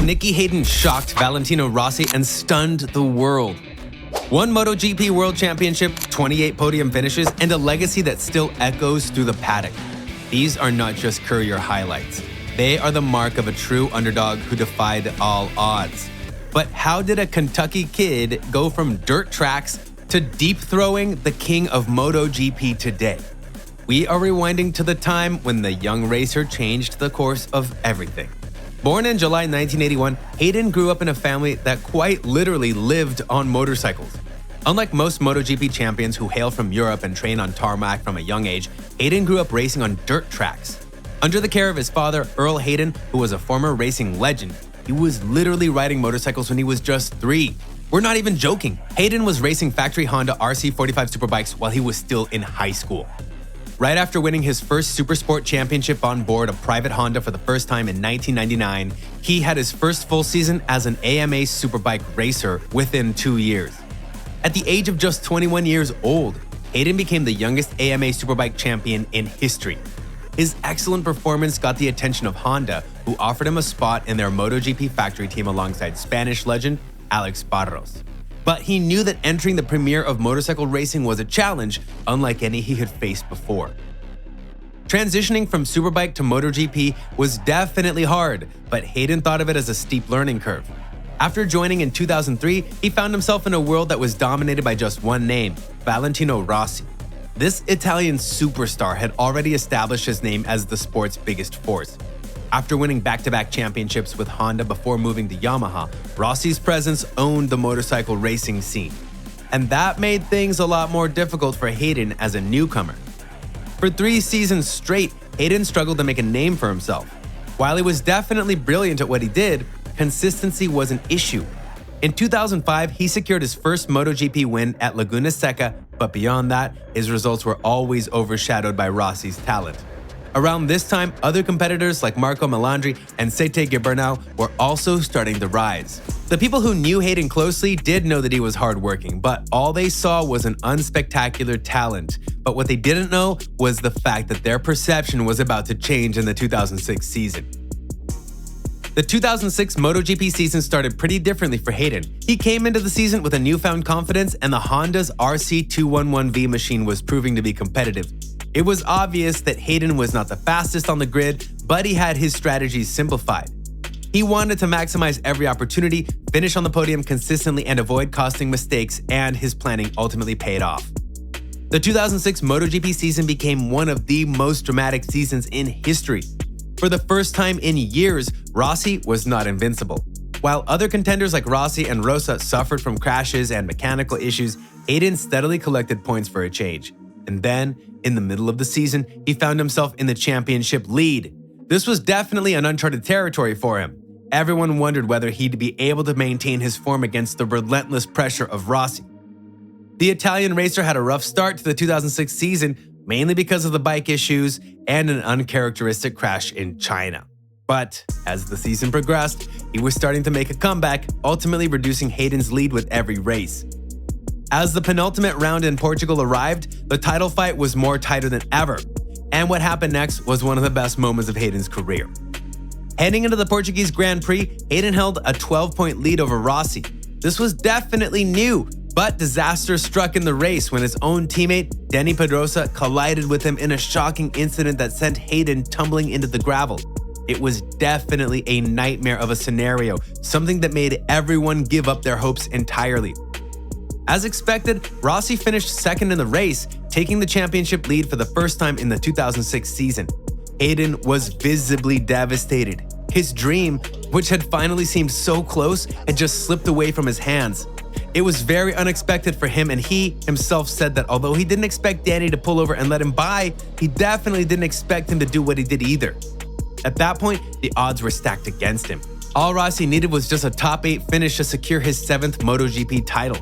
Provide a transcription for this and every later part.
Nicky Hayden shocked Valentino Rossi and stunned the world. One MotoGP World Championship, 28 podium finishes, and a legacy that still echoes through the paddock. These are not just courier highlights. They are the mark of a true underdog who defied all odds. But how did a Kentucky kid go from dirt tracks to deep throwing the king of MotoGP today? We are rewinding to the time when the young racer changed the course of everything. Born in July 1981, Hayden grew up in a family that quite literally lived on motorcycles. Unlike most MotoGP champions who hail from Europe and train on tarmac from a young age, Hayden grew up racing on dirt tracks. Under the care of his father, Earl Hayden, who was a former racing legend, he was literally riding motorcycles when he was just 3. We're not even joking. Hayden was racing factory Honda RC45 Superbikes while he was still in high school. Right after winning his first Supersport championship on board a private Honda for the first time in 1999, he had his first full season as an AMA Superbike racer within 2 years. At the age of just 21 years old, Hayden became the youngest AMA Superbike champion in history. His excellent performance got the attention of Honda, who offered him a spot in their MotoGP factory team alongside Spanish legend Alex Barros. But he knew that entering the premiere of motorcycle racing was a challenge unlike any he had faced before. Transitioning from Superbike to MotoGP was definitely hard, but Hayden thought of it as a steep learning curve. After joining in 2003, he found himself in a world that was dominated by just one name, Valentino Rossi. This Italian superstar had already established his name as the sport's biggest force. After winning back-to-back championships with Honda before moving to Yamaha, Rossi's presence owned the motorcycle racing scene. And that made things a lot more difficult for Hayden as a newcomer. For 3 seasons straight, Hayden struggled to make a name for himself. While he was definitely brilliant at what he did, consistency was an issue. In 2005, he secured his first MotoGP win at Laguna Seca, but beyond that, his results were always overshadowed by Rossi's talent. Around this time, other competitors like Marco Melandri and Sete Gibernau were also starting to rise. The people who knew Hayden closely did know that he was hardworking, but all they saw was an unspectacular talent. But what they didn't know was the fact that their perception was about to change in the 2006 season. The 2006 MotoGP season started pretty differently for Hayden. He came into the season with a newfound confidence, and the Honda's RC211V machine was proving to be competitive. It was obvious that Hayden was not the fastest on the grid, but he had his strategies simplified. He wanted to maximize every opportunity, finish on the podium consistently, and avoid costing mistakes, and his planning ultimately paid off. The 2006 MotoGP season became one of the most dramatic seasons in history. For the first time in years, Rossi was not invincible. While other contenders like Rossi and Rosa suffered from crashes and mechanical issues, Hayden steadily collected points for a change. And then, in the middle of the season, he found himself in the championship lead. This was definitely an uncharted territory for him. Everyone wondered whether he'd be able to maintain his form against the relentless pressure of Rossi. The Italian racer had a rough start to the 2006 season, mainly because of the bike issues and an uncharacteristic crash in China. But as the season progressed, he was starting to make a comeback, ultimately reducing Hayden's lead with every race. As the penultimate round in Portugal arrived, the title fight was more tighter than ever. And what happened next was one of the best moments of Hayden's career. Heading into the Portuguese Grand Prix, Hayden held a 12-point lead over Rossi. This was definitely new, but disaster struck in the race when his own teammate, Dani Pedrosa, collided with him in a shocking incident that sent Hayden tumbling into the gravel. It was definitely a nightmare of a scenario, something that made everyone give up their hopes entirely. As expected, Rossi finished second in the race, taking the championship lead for the first time in the 2006 season. Hayden was visibly devastated. His dream, which had finally seemed so close, had just slipped away from his hands. It was very unexpected for him, and he himself said that although he didn't expect Dani to pull over and let him by, he definitely didn't expect him to do what he did either. At that point, the odds were stacked against him. All Rossi needed was just a top 8 finish to secure his 7th MotoGP title.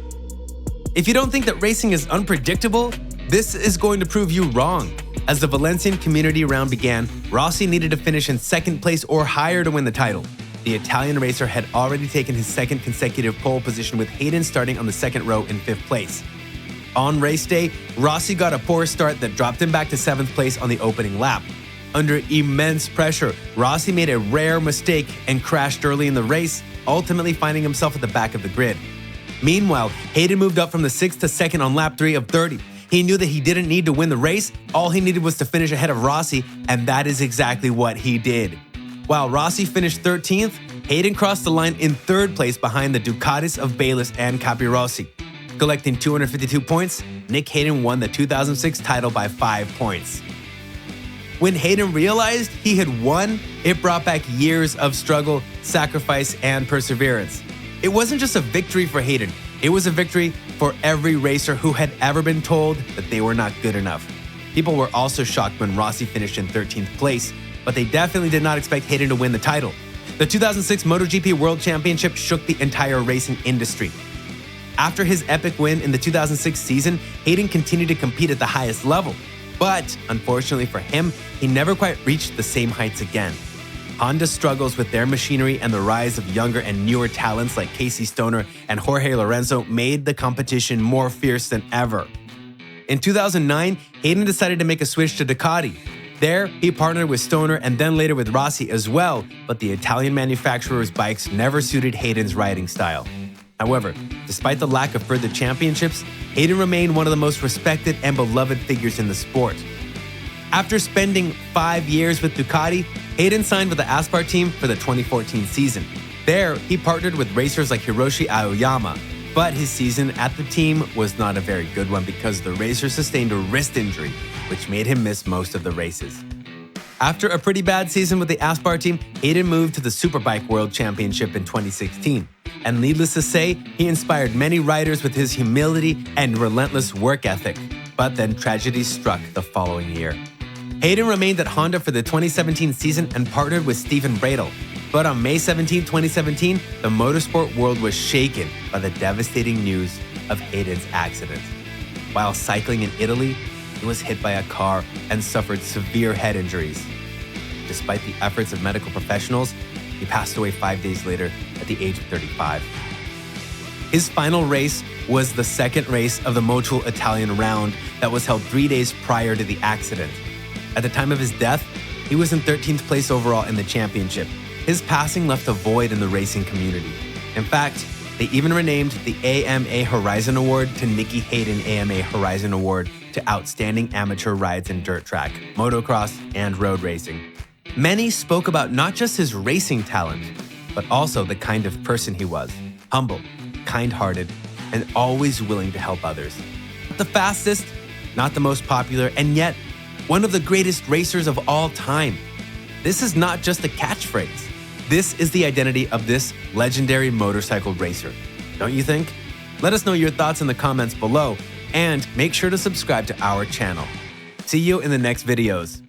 If you don't think that racing is unpredictable, this is going to prove you wrong. As the Valencian community round began, Rossi needed to finish in second place or higher to win the title. The Italian racer had already taken his second consecutive pole position, with Hayden starting on the second row in 5th place. On race day, Rossi got a poor start that dropped him back to 7th place on the opening lap. Under immense pressure, Rossi made a rare mistake and crashed early in the race, ultimately finding himself at the back of the grid. Meanwhile, Hayden moved up from the 6th to 2nd on lap 3 of 30. He knew that he didn't need to win the race, all he needed was to finish ahead of Rossi, and that is exactly what he did. While Rossi finished 13th, Hayden crossed the line in 3rd place behind the Ducatis of Bayliss and Capirossi. Collecting 252 points, Nick Hayden won the 2006 title by 5 points. When Hayden realized he had won, it brought back years of struggle, sacrifice, and perseverance. It wasn't just a victory for Hayden, it was a victory for every racer who had ever been told that they were not good enough. People were also shocked when Rossi finished in 13th place, but they definitely did not expect Hayden to win the title. The 2006 MotoGP World Championship shook the entire racing industry. After his epic win in the 2006 season, Hayden continued to compete at the highest level. But unfortunately for him, he never quite reached the same heights again. Honda struggles with their machinery, and the rise of younger and newer talents like Casey Stoner and Jorge Lorenzo made the competition more fierce than ever. In 2009, Hayden decided to make a switch to Ducati. There, he partnered with Stoner and then later with Rossi as well, but the Italian manufacturer's bikes never suited Hayden's riding style. However, despite the lack of further championships, Hayden remained one of the most respected and beloved figures in the sport. After spending 5 years with Ducati, Hayden signed with the Aspar team for the 2014 season. There, he partnered with racers like Hiroshi Aoyama, but his season at the team was not a very good one because the racer sustained a wrist injury, which made him miss most of the races. After a pretty bad season with the Aspar team, Hayden moved to the Superbike World Championship in 2016. And needless to say, he inspired many riders with his humility and relentless work ethic. But then tragedy struck the following year. Hayden remained at Honda for the 2017 season and partnered with Stephen Bradle. But on May 17, 2017, the motorsport world was shaken by the devastating news of Hayden's accident. While cycling in Italy, he was hit by a car and suffered severe head injuries. Despite the efforts of medical professionals, he passed away 5 days later at the age of 35. His final race was the second race of the Motul Italian round that was held 3 days prior to the accident. At the time of his death, he was in 13th place overall in the championship. His passing left a void in the racing community. In fact, they even renamed the AMA Horizon Award to Nicky Hayden AMA Horizon Award to Outstanding Amateur Rides in Dirt Track, Motocross, and Road Racing. Many spoke about not just his racing talent, but also the kind of person he was. Humble, kind-hearted, and always willing to help others. Not the fastest, not the most popular, and yet one of the greatest racers of all time. This is not just a catchphrase. This is the identity of this legendary motorcycle racer. Don't you think? Let us know your thoughts in the comments below, and make sure to subscribe to our channel. See you in the next videos.